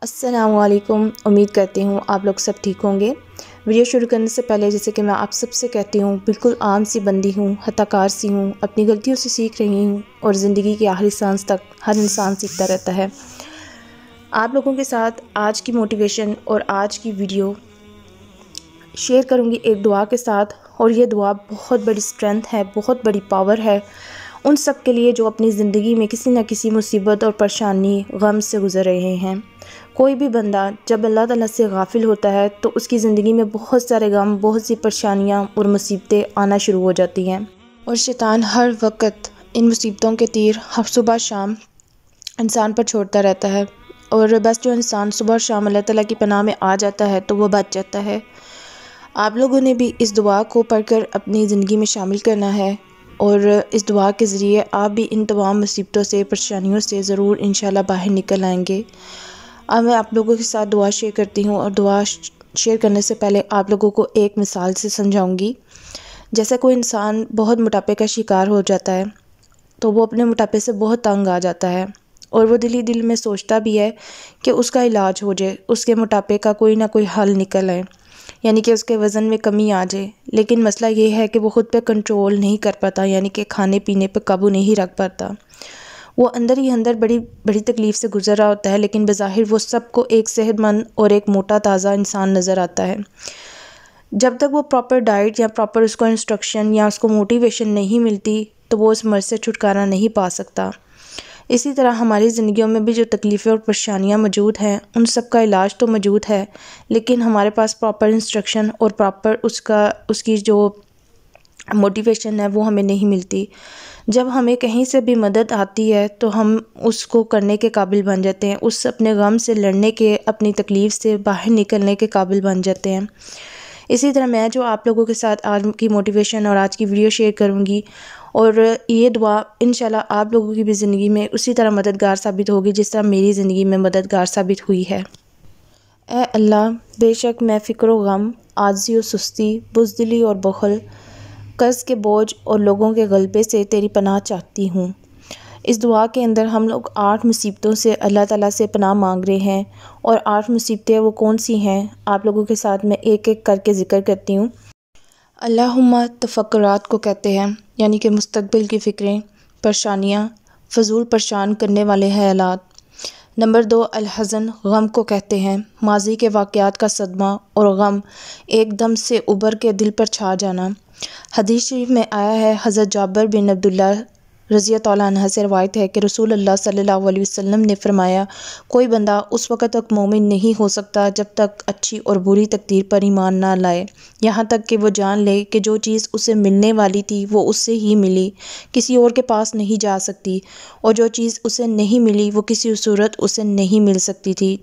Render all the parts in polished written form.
السلام علیکم، امید کرتی ہوں آپ لوگ سب ٹھیک ہوں گے۔ ویڈیو شروع کرنے سے پہلے جیسے کہ میں آپ سب سے کہتی ہوں، بالکل عام سی بندی ہوں، خطا کار سی ہوں، اپنی غلطیوں سے سیکھ رہی ہوں اور زندگی کی آخری سانس تک ہر انسان سیکھتا رہتا ہے۔ آپ لوگوں کے ساتھ آج کی موٹیویشن اور آج کی ویڈیو شیئر کروں گی ایک دعا کے ساتھ، اور یہ دعا بہت بڑی اسٹرینتھ ہے، بہت بڑی پاور ہے ان سب کے لیے جو اپنی زندگی میں کسی نہ کسی مصیبت اور پریشانی غم سے گزر رہے ہیں۔ کوئی بھی بندہ جب اللہ تعالیٰ سے غافل ہوتا ہے تو اس کی زندگی میں بہت سارے غم، بہت سی پریشانیاں اور مصیبتیں آنا شروع ہو جاتی ہیں، اور شیطان ہر وقت ان مصیبتوں کے تیر ہر صبح شام انسان پر چھوڑتا رہتا ہے، اور بس جو انسان صبح اور شام اللہ تعالیٰ کی پناہ میں آ جاتا ہے تو وہ بچ جاتا ہے۔ آپ لوگوں نے بھی اس دعا کو پڑھ کر اپنی زندگی میں شامل کرنا ہے، اور اس دعا کے ذریعے آپ بھی ان تمام مصیبتوں سے، پریشانیوں سے ضرور انشاءاللہ باہر نکل آئیں گے۔ اب میں آپ لوگوں کے ساتھ دعا شیئر کرتی ہوں، اور دعا شیئر کرنے سے پہلے آپ لوگوں کو ایک مثال سے سمجھاؤں گی۔ جیسے کوئی انسان بہت موٹاپے کا شکار ہو جاتا ہے تو وہ اپنے موٹاپے سے بہت تنگ آ جاتا ہے، اور وہ دل ہی دل میں سوچتا بھی ہے کہ اس کا علاج ہو جائے، اس کے موٹاپے کا کوئی نہ کوئی حل نکل آئے، یعنی کہ اس کے وزن میں کمی آ جائے۔ لیکن مسئلہ یہ ہے کہ وہ خود پہ کنٹرول نہیں کر پاتا، یعنی کہ کھانے پینے پہ قابو نہیں رکھ پاتا۔ وہ اندر ہی اندر بڑی تکلیف سے گزر رہا ہوتا ہے، لیکن بظاہر وہ سب کو ایک صحت مند اور ایک موٹا تازہ انسان نظر آتا ہے۔ جب تک وہ پراپر ڈائٹ یا پراپر اس کو انسٹرکشن یا اس کو موٹیویشن نہیں ملتی تو وہ اس مرض سے چھٹکارا نہیں پا سکتا۔ اسی طرح ہماری زندگیوں میں بھی جو تکلیفیں اور پریشانیاں موجود ہیں ان سب کا علاج تو موجود ہے، لیکن ہمارے پاس پراپر انسٹرکشن اور پراپر اس کی جو موٹیویشن ہے وہ ہمیں نہیں ملتی۔ جب ہمیں کہیں سے بھی مدد آتی ہے تو ہم اس کو کرنے کے قابل بن جاتے ہیں، اس اپنے غم سے لڑنے کے، اپنی تکلیف سے باہر نکلنے کے قابل بن جاتے ہیں۔ اسی طرح میں جو آپ لوگوں کے ساتھ آج کی موٹیویشن اور آج کی ویڈیو شیئر کروں گی، اور یہ دعا انشاءاللہ آپ لوگوں کی بھی زندگی میں اسی طرح مددگار ثابت ہوگی جس طرح میری زندگی میں مددگار ثابت ہوئی ہے۔ اے اللہ، بے شک میں فکر و غم، عاجزی و سستی، بزدلی اور بخل، قرض کے بوجھ اور لوگوں کے غلبے سے تیری پناہ چاہتی ہوں۔ اس دعا کے اندر ہم لوگ 8 مصیبتوں سے اللہ تعالیٰ سے پناہ مانگ رہے ہیں، اور 8 مصیبتیں وہ کون سی ہیں آپ لوگوں کے ساتھ میں ایک ایک کر کے ذکر کرتی ہوں۔ اللہم تفکرات کو کہتے ہیں، یعنی کہ مستقبل کی فکریں، پریشانیاں، فضول پریشان کرنے والے خیالات۔ نمبر 2 الحزن، غم کو کہتے ہیں، ماضی کے واقعات کا صدمہ اور غم ایک دم سے ابھر کے دل پر چھا جانا۔ حدیث شریف میں آیا ہے، حضرت جابر بن عبداللہ رضی اللہ عنہ سے روایت ہے کہ رسول اللہ صلی اللہ علیہ وسلم نے فرمایا، کوئی بندہ اس وقت تک مومن نہیں ہو سکتا جب تک اچھی اور بری تقدیر پر ایمان نہ لائے، یہاں تک کہ وہ جان لے کہ جو چیز اسے ملنے والی تھی وہ اس سے ہی ملی، کسی اور کے پاس نہیں جا سکتی، اور جو چیز اسے نہیں ملی وہ کسی صورت اسے نہیں مل سکتی تھی،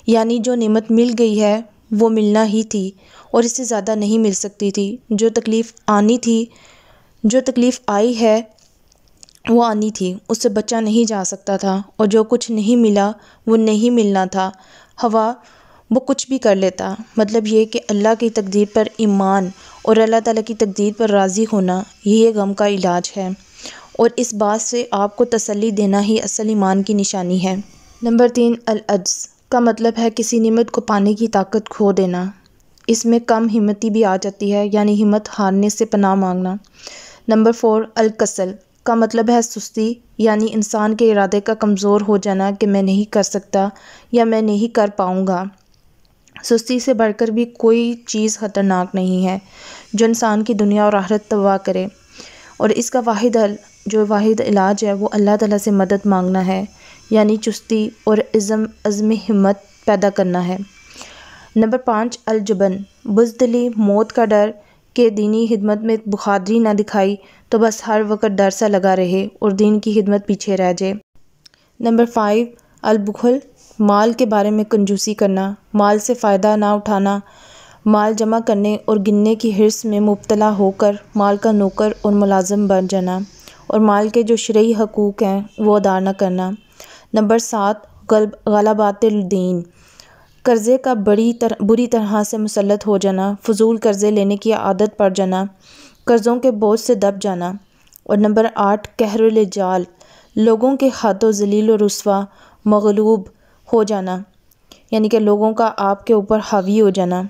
یعنی جو نعمت مل گئی ہے وہ ملنا ہی تھی اور اس سے زیادہ نہیں مل سکتی تھی۔ جو تکلیف آنی تھی، جو تکلیف آئی ہے وہ آنی تھی، اس سے بچا نہیں جا سکتا تھا، اور جو کچھ نہیں ملا وہ نہیں ملنا تھا، ہوا وہ کچھ بھی کر لیتا۔ مطلب یہ کہ اللہ کی تقدیر پر ایمان اور اللہ تعالیٰ کی تقدیر پر راضی ہونا، یہ غم کا علاج ہے، اور اس بات سے آپ کو تسلی دینا ہی اصل ایمان کی نشانی ہے۔ نمبر 3 العجز کا مطلب ہے کسی نعمت کو پانے کی طاقت کھو دینا، اس میں کم ہمتی بھی آ جاتی ہے، یعنی ہمت ہارنے سے پناہ مانگنا۔ نمبر 4 الکسل کا مطلب ہے سستی، یعنی انسان کے ارادے کا کمزور ہو جانا کہ میں نہیں کر سکتا یا میں نہیں کر پاؤں گا۔ سستی سے بڑھ کر بھی کوئی چیز خطرناک نہیں ہے جو انسان کی دنیا اور آخرت تباہ کرے، اور اس کا واحد علاج ہے وہ اللہ تعالیٰ سے مدد مانگنا ہے، یعنی چستی اور عزم ہمت پیدا کرنا ہے۔ نمبر 5 الجبن، بزدلی، موت کا ڈر کہ دینی خدمت میں بہادری نہ دکھائی تو بس ہر وقت ڈر سا لگا رہے اور دین کی خدمت پیچھے رہ جائے۔ نمبر 5 البخل، مال کے بارے میں کنجوسی کرنا، مال سے فائدہ نہ اٹھانا، مال جمع کرنے اور گننے کی حرص میں مبتلا ہو کر مال کا نوکر اور ملازم بن جانا، اور مال کے جو شرعی حقوق ہیں وہ ادا نہ کرنا۔ نمبر 7 غلبات الدین، قرضے کا بری طرح سے مسلط ہو جانا، فضول قرضے لینے کی عادت پڑ جانا، قرضوں کے بوجھ سے دب جانا۔ اور نمبر 8 قہر الرجال، لوگوں کے ہاتھوں ذلیل و رسوا، مغلوب ہو جانا، یعنی کہ لوگوں کا آپ کے اوپر حاوی ہو جانا۔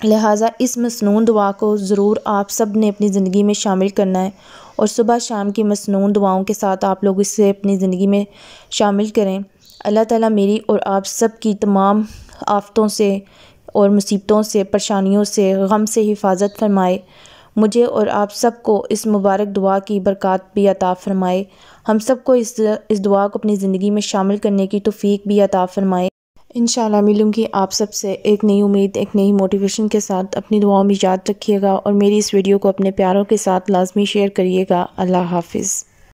لہٰذا اس مسنون دعا کو ضرور آپ سب نے اپنی زندگی میں شامل کرنا ہے، اور صبح شام کی مسنون دعاؤں کے ساتھ آپ لوگ اسے اپنی زندگی میں شامل کریں۔ اللہ تعالیٰ میری اور آپ سب کی تمام آفتوں سے اور مصیبتوں سے، پریشانیوں سے، غم سے حفاظت فرمائے۔ مجھے اور آپ سب کو اس مبارک دعا کی برکات بھی عطا فرمائے۔ ہم سب کو اس دعا کو اپنی زندگی میں شامل کرنے کی توفیق بھی عطا فرمائے۔ انشاءاللہ ملوں گی آپ سب سے ایک نئی امید، ایک نئی موٹیویشن کے ساتھ۔ اپنی دعاؤں میں یاد رکھیے گا اور میری اس ویڈیو کو اپنے پیاروں کے ساتھ لازمی شیئر کریے گا۔ اللہ حافظ۔